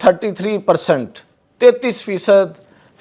33% 33%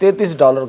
$33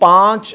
$5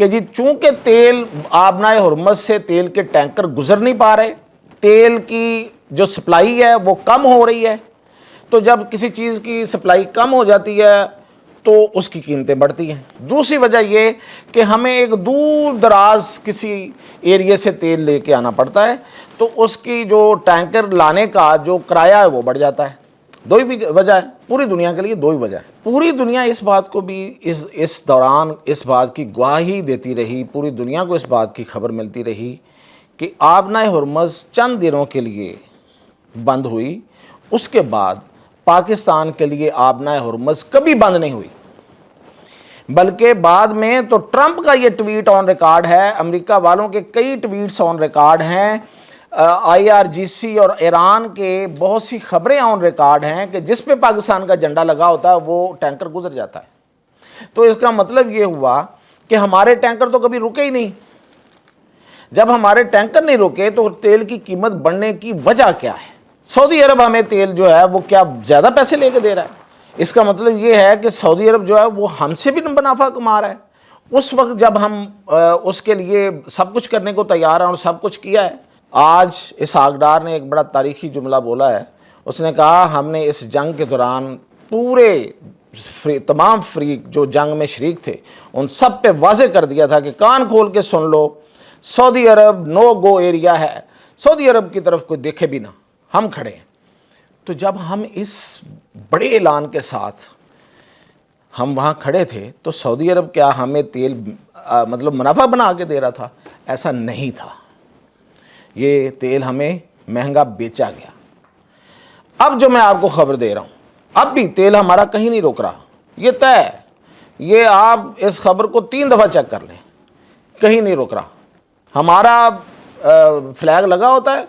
کہ جی چونکہ تیل آبنائے ہرمز سے تیل کے ٹینکر گزر نہیں پا رہے، تیل کی جو سپلائی ہے وہ کم ہو رہی ہے، تو جب کسی چیز کی سپلائی کم ہو جاتی ہے تو اس کی قیمتیں بڑھتی ہیں۔ دوسری وجہ یہ کہ ہمیں ایک دور دراز کسی ایریے سے تیل لے کے آنا پڑتا ہے، تو اس کی جو ٹینکر لانے کا جو کرایہ ہے وہ بڑھ جاتا ہے۔ دو ہی وجہ ہے پوری دنیا کے لیے، دو ہی وجہ ہے۔ پوری دنیا اس بات کو بھی اس دوران اس بات کی گواہی دیتی رہی، پوری دنیا کو اس بات کی خبر ملتی رہی کہ آبنائے ہرمز چند دنوں کے لیے بند ہوئی، اس کے بعد پاکستان کے لیے آبنائے ہرمز کبھی بند نہیں ہوئی، بلکہ بعد میں تو ٹرمپ کا یہ ٹویٹ آن ریکارڈ ہے، امریکہ والوں کے کئی ٹویٹس آن ریکارڈ ہیں، IRGC اور ایران کے بہت سی خبریں آن ریکارڈ ہیں کہ جس پہ پاکستان کا جھنڈا لگا ہوتا ہے وہ ٹینکر گزر جاتا ہے۔ تو اس کا مطلب یہ ہوا کہ ہمارے ٹینکر تو کبھی رکے ہی نہیں۔ جب ہمارے ٹینکر نہیں رکے تو تیل کی قیمت بڑھنے کی وجہ کیا ہے؟ سعودی عرب ہمیں تیل جو ہے وہ کیا زیادہ پیسے لے کے دے رہا ہے؟ اس کا مطلب یہ ہے کہ سعودی عرب جو ہے وہ ہم سے بھی منافع کما رہا ہے۔ اس وقت جب ہم اس کے لیے سب کچھ کرنے کو تیار ہیں اور سب کچھ کیا ہے، آج اسحاق ڈار نے ایک بڑا تاریخی جملہ بولا ہے، اس نے کہا ہم نے اس جنگ کے دوران تمام فریق جو جنگ میں شریک تھے ان سب پہ واضح کر دیا تھا کہ کان کھول کے سن لو، سعودی عرب نو گو ایریا ہے، سعودی عرب کی طرف کوئی دیکھے بھی نہ، ہم کھڑے ہیں۔ تو جب ہم اس بڑے اعلان کے ساتھ ہم وہاں کھڑے تھے تو سعودی عرب کیا ہمیں تیل مطلب منافع بنا کے دے رہا تھا؟ ایسا نہیں تھا، یہ تیل ہمیں مہنگا بیچا گیا۔ اب جو میں آپ کو خبر دے رہا ہوں، اب بھی تیل ہمارا کہیں نہیں رک رہا، یہ طے ہے، یہ آپ اس خبر کو 3 دفعہ چیک کر لیں، کہیں نہیں رک رہا۔ ہمارا فلیگ لگا ہوتا ہے،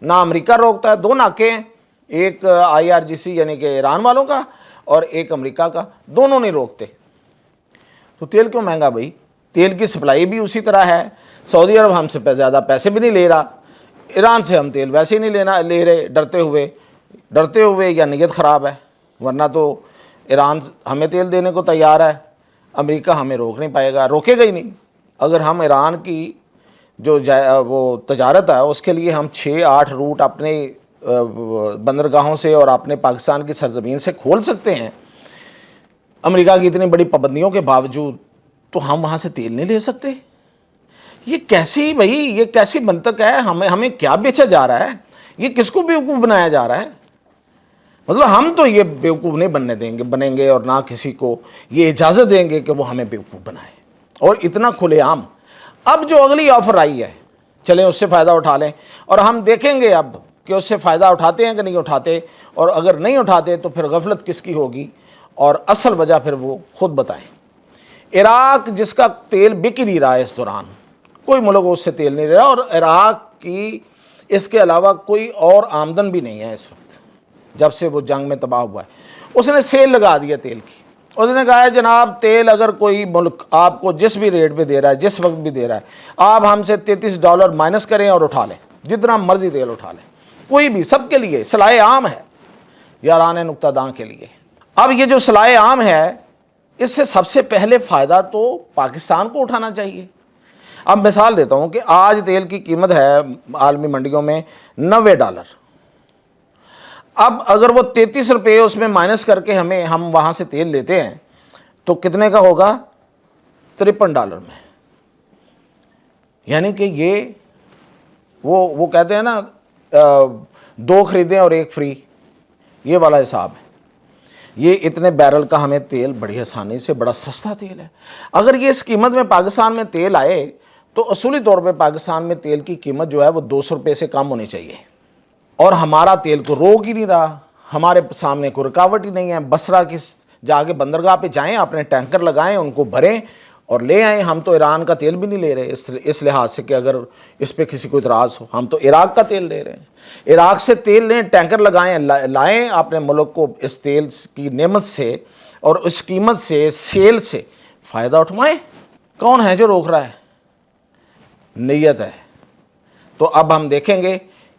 نہ امریکہ روکتا ہے، 2 ناکے ہیں، ایک IRGC یعنی کہ ایران والوں کا اور ایک امریکہ کا، دونوں نہیں روکتے۔ تو تیل کیوں مہنگا بھائی؟ تیل کی سپلائی بھی اسی طرح ہے، سعودی عرب ہم سے زیادہ پیسے بھی نہیں لے رہا، ایران سے ہم تیل ویسے ہی نہیں لے رہے، ڈرتے ہوئے یا نیت خراب ہے، ورنہ تو ایران ہمیں تیل دینے کو تیار ہے، امریکہ ہمیں روک نہیں پائے گا، روکے گا ہی نہیں۔ اگر ہم ایران کی جو وہ تجارت ہے اس کے لیے ہم 6-8 روٹ اپنے بندرگاہوں سے اور اپنے پاکستان کی سرزمین سے کھول سکتے ہیں، امریکہ کی اتنی بڑی پابندیوں کے باوجود، تو ہم وہاں سے تیل نہیں لے سکتے؟ یہ کیسی منطق ہے؟ ہمیں کیا بیچا جا رہا ہے؟ یہ کس کو بیوقوف بنایا جا رہا ہے؟ مطلب ہم تو یہ بیوقوف نہیں بنیں گے اور نہ کسی کو یہ اجازت دیں گے کہ وہ ہمیں بیوقوف بنائے، اور اتنا کھلے عام۔ اب جو اگلی آفر آئی ہے چلیں اس سے فائدہ اٹھا لیں، اور ہم دیکھیں گے اب کہ اس سے فائدہ اٹھاتے ہیں کہ نہیں اٹھاتے، اور اگر نہیں اٹھاتے تو پھر غفلت کس کی ہوگی، اور اصل وجہ پھر وہ خود بتائیں۔ عراق جس کا تیل بک ہی نہیں رہا ہے اس دوران، کوئی ملک اس سے تیل نہیں لے رہا، اور عراق کی اس کے علاوہ کوئی اور آمدن بھی نہیں ہے اس وقت، جب سے وہ جنگ میں تباہ ہوا ہے۔ اس نے سیل لگا دیا تیل کی، اس نے کہا ہے جناب تیل اگر کوئی ملک آپ کو جس بھی ریٹ پہ دے رہا ہے، جس وقت بھی دے رہا ہے، آپ ہم سے $33 مائنس کریں اور اٹھا لیں، جتنا مرضی تیل اٹھا لیں، کوئی بھی، سب کے لیے صلاح عام ہے یاران نقطہ داں کے لیے۔ اب یہ جو صلاح عام ہے، اس سے سب سے پہلے فائدہ تو پاکستان کو اٹھانا چاہیے۔ اب مثال دیتا ہوں کہ آج تیل کی قیمت ہے عالمی منڈیوں میں $90۔ اب اگر وہ $33 اس میں مائنس کر کے ہم وہاں سے تیل لیتے ہیں تو کتنے کا ہوگا؟ $53 میں۔ یعنی کہ یہ وہ کہتے ہیں نا 2 خریدیں اور 1 فری، یہ والا حساب ہے۔ یہ اتنے بیرل کا ہمیں تیل بڑی آسانی سے، بڑا سستا تیل ہے۔ اگر یہ اس قیمت میں پاکستان میں تیل آئے تو اصولی طور پہ پاکستان میں تیل کی قیمت جو ہے وہ $200 سے کم ہونی چاہیے، اور ہمارا تیل کو روک ہی نہیں رہا، ہمارے سامنے کوئی رکاوٹ ہی نہیں ہے۔ بصرہ کی جا کے بندرگاہ پہ جائیں، اپنے ٹینکر لگائیں، ان کو بھریں اور لے آئیں۔ ہم تو ایران کا تیل بھی نہیں لے رہے اس لحاظ سے کہ اگر اس پہ کسی کو اعتراض ہو، ہم تو عراق کا تیل لے رہے ہیں۔ عراق سے تیل لیں، ٹینکر لگائیں، لائیں اپنے ملک کو اس تیل کی نعمت سے اور اس قیمت سے، سیل سے فائدہ اٹھوائیں۔ کون ہے جو روک رہا ہے؟ نیت ہے۔ تو اب ہم دیکھیں گے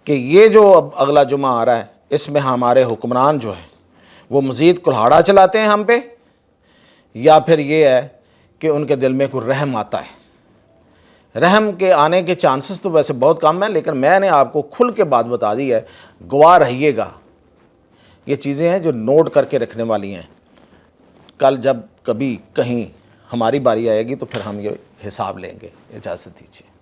کہ یہ جو اب اگلا جمعہ آ رہا ہے، اس میں ہمارے حکمران جو ہیں وہ مزید کلہاڑا چلاتے ہیں ہم پہ، یا پھر یہ ہے کہ ان کے دل میں کوئی رحم آتا ہے رحم کے آنے کے چانسز تو ویسے بہت کم ہیں، لیکن میں نے آپ کو کھل کے بات بتا دی ہے، گواہ رہیے گا۔ یہ چیزیں ہیں جو نوٹ کر کے رکھنے والی ہیں، کل جب کبھی کہیں ہماری باری آئے گی تو پھر ہم یہ حساب لیں گے۔ اجازت دیجیے۔